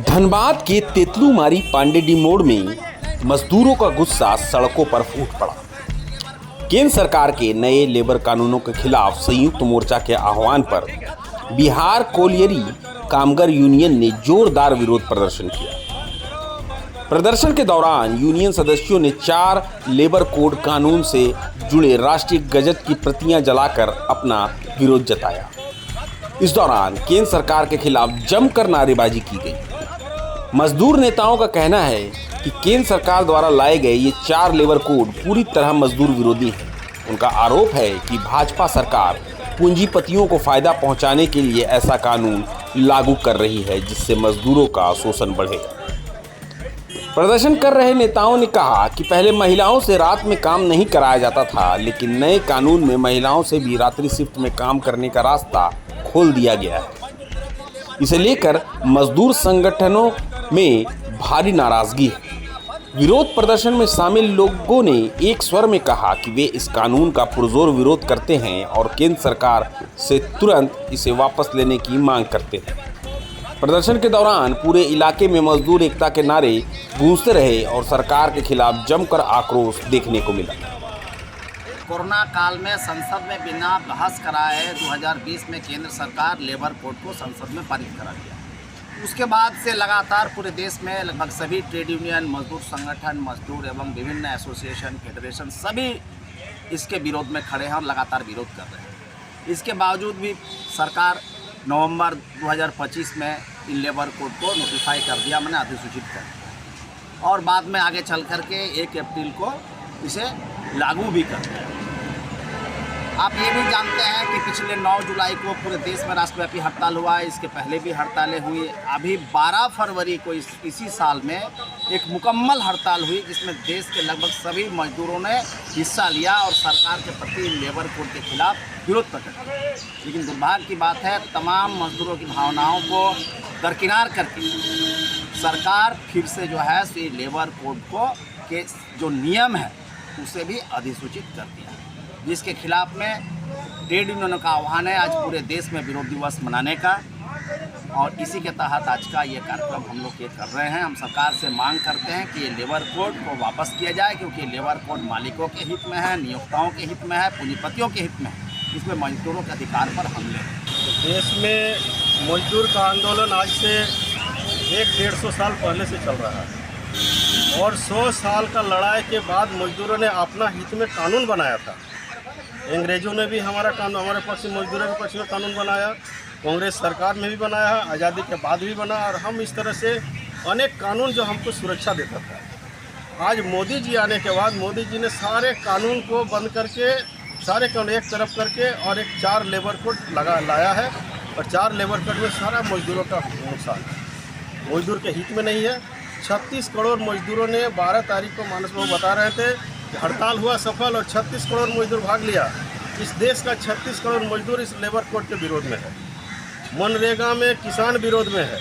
धनबाद के तेतलुमारी पांडेडी मोड़ में मजदूरों का गुस्सा सड़कों पर फूट पड़ा। केंद्र सरकार के नए लेबर कानूनों के खिलाफ संयुक्त मोर्चा के आह्वान पर बिहार कोलियरी कामगार यूनियन ने जोरदार विरोध प्रदर्शन किया। प्रदर्शन के दौरान यूनियन सदस्यों ने 4 लेबर कोड कानून से जुड़े राष्ट्रीय गजट की प्रतियां जलाकर अपना विरोध जताया। इस दौरान केंद्र सरकार के खिलाफ जमकर नारेबाजी की गई। मजदूर नेताओं का कहना है कि केंद्र सरकार द्वारा लाए गए ये 4 लेबर कोड पूरी तरह मजदूर विरोधी हैं। उनका आरोप है कि भाजपा सरकार पूंजीपतियों को फायदा पहुंचाने के लिए ऐसा कानून लागू कर रही है, जिससे मजदूरों का शोषण बढ़ेगा। प्रदर्शन कर रहे नेताओं ने कहा कि पहले महिलाओं से रात में काम नहीं कराया जाता था, लेकिन नए कानून में महिलाओं से भी रात्रि शिफ्ट में काम करने का रास्ता खोल दिया गया है। इसे लेकर मजदूर संगठनों में भारी नाराजगी है। विरोध प्रदर्शन में शामिल लोगों ने एक स्वर में कहा कि वे इस कानून का पुरजोर विरोध करते हैं और केंद्र सरकार से तुरंत इसे वापस लेने की मांग करते हैं। प्रदर्शन के दौरान पूरे इलाके में मजदूर एकता के नारे गूंजते रहे और सरकार के खिलाफ जमकर आक्रोश देखने को मिला। कोरोना काल में संसद में बिना बहस कराए 2020 में केंद्र सरकार लेबर कोड को संसद में पारित करा दिया। उसके बाद से लगातार पूरे देश में लगभग सभी ट्रेड यूनियन, मजदूर संगठन, मजदूर एवं विभिन्न एसोसिएशन, फेडरेशन सभी इसके विरोध में खड़े हैं और लगातार विरोध कर रहे हैं। इसके बावजूद भी सरकार नवंबर 2025 में इन लेबर कोड को नोटिफाई कर दिया, मैंने अधिसूचित कर दिया और बाद में आगे चल करके 1 अप्रैल को इसे लागू भी कर दिया। आप ये भी जानते हैं कि पिछले 9 जुलाई को पूरे देश में राष्ट्रव्यापी हड़ताल हुआ है। इसके पहले भी हड़तालें हुई। अभी 12 फरवरी को इसी साल में एक मुकम्मल हड़ताल हुई, जिसमें देश के लगभग सभी मजदूरों ने हिस्सा लिया और सरकार के प्रति लेबर कोड के खिलाफ विरोध प्रकट किया। लेकिन दुर्भाग्य की बात है, तमाम मजदूरों की भावनाओं को दरकिनार करके सरकार फिर से जो है लेबर कोड को के जो नियम है उसे भी अधिसूचित कर दिया, जिसके खिलाफ में ट्रेड यूनियनों का आह्वान है आज पूरे देश में विरोध दिवस मनाने का। और इसी के तहत आज का ये कार्यक्रम हम लोग ये कर रहे हैं। हम सरकार से मांग करते हैं कि ये लेबर कोड को वापस किया जाए, क्योंकि लेबर कोड मालिकों के हित में है, नियोक्ताओं के हित में है, पूंजीपतियों के हित में है। इसमें मजदूरों के अधिकार पर हमले हैं। तो देश में मजदूर का आंदोलन आज से 100-150 साल पहले से चल रहा है और 100 साल का लड़ाई के बाद मजदूरों ने अपना हित में कानून बनाया था। अंग्रेज़ों ने भी हमारे पक्ष में, मजदूरों के पक्ष में कानून बनाया, कांग्रेस सरकार में भी बनाया है, आज़ादी के बाद भी बना, और हम इस तरह से अनेक कानून जो हमको सुरक्षा देता था। आज मोदी जी आने के बाद मोदी जी ने सारे कानून को बंद करके, सारे कानून एक तरफ करके और एक 4 लेबर कोड लाया है और 4 लेबर कोड में सारा मजदूरों का नुकसान है, मजदूर के हित में नहीं है। 36 करोड़ मजदूरों ने 12 तारीख को मानस बाबू बता रहे थे कि हड़ताल हुआ सफल और 36 करोड़ मजदूर भाग लिया। इस देश का 36 करोड़ मजदूर इस लेबर कोड के विरोध में है। मनरेगा में किसान विरोध में है,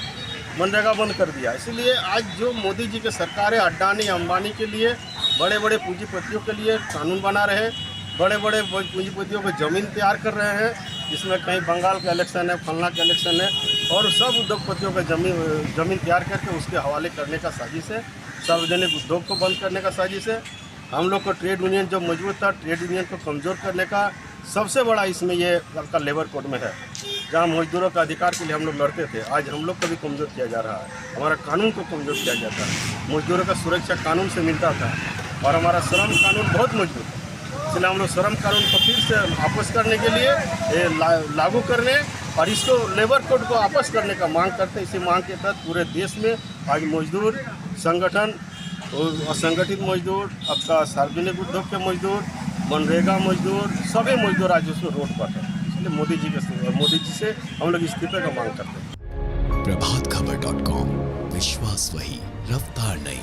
मनरेगा बंद कर दिया। इसलिए आज जो मोदी जी के सरकार है, अडानी अंबानी के लिए, बड़े बड़े पूंजीपतियों के लिए कानून बना रहे हैं, बड़े बड़े पूंजीपतियों को ज़मीन तैयार कर रहे हैं, जिसमें कहीं बंगाल का इलेक्शन है, फलना का इलेक्शन है, और सब उद्योगपतियों का ज़मीन तैयार करके उसके हवाले करने का साजिश है। सार्वजनिक उद्योग को बंद करने का साजिश है। हम लोग को ट्रेड यूनियन जो मजबूत था, ट्रेड यूनियन को कमज़ोर करने का सबसे बड़ा इसमें ये आपका लेबर कोड में है। जहाँ मजदूरों का अधिकार के लिए हम लोग लड़ते थे, आज हम लोग को भी कमज़ोर किया जा रहा है। हमारा कानून को कमज़ोर किया जाता है। मजदूरों का सुरक्षा कानून से मिलता था और हमारा श्रम कानून बहुत मजबूत है। इसलिए हम लोग श्रम कानून को फिर से वापस करने के लिए लागू करने और इसको लेबर कोड को वापस करने का मांग करते हैं। इसी मांग के तहत पूरे देश में आज मजदूर संगठन और असंगठित मजदूर, आपका सार्वजनिक उद्योग के मजदूर, मनरेगा मजदूर, सभी मजदूर आज उसमें रोड पर है। इसलिए मोदी जी से हम लोग इस्तीफे का मांग करते हैं। प्रभातखबर.com, विश्वास वही, रफ्तार नहीं।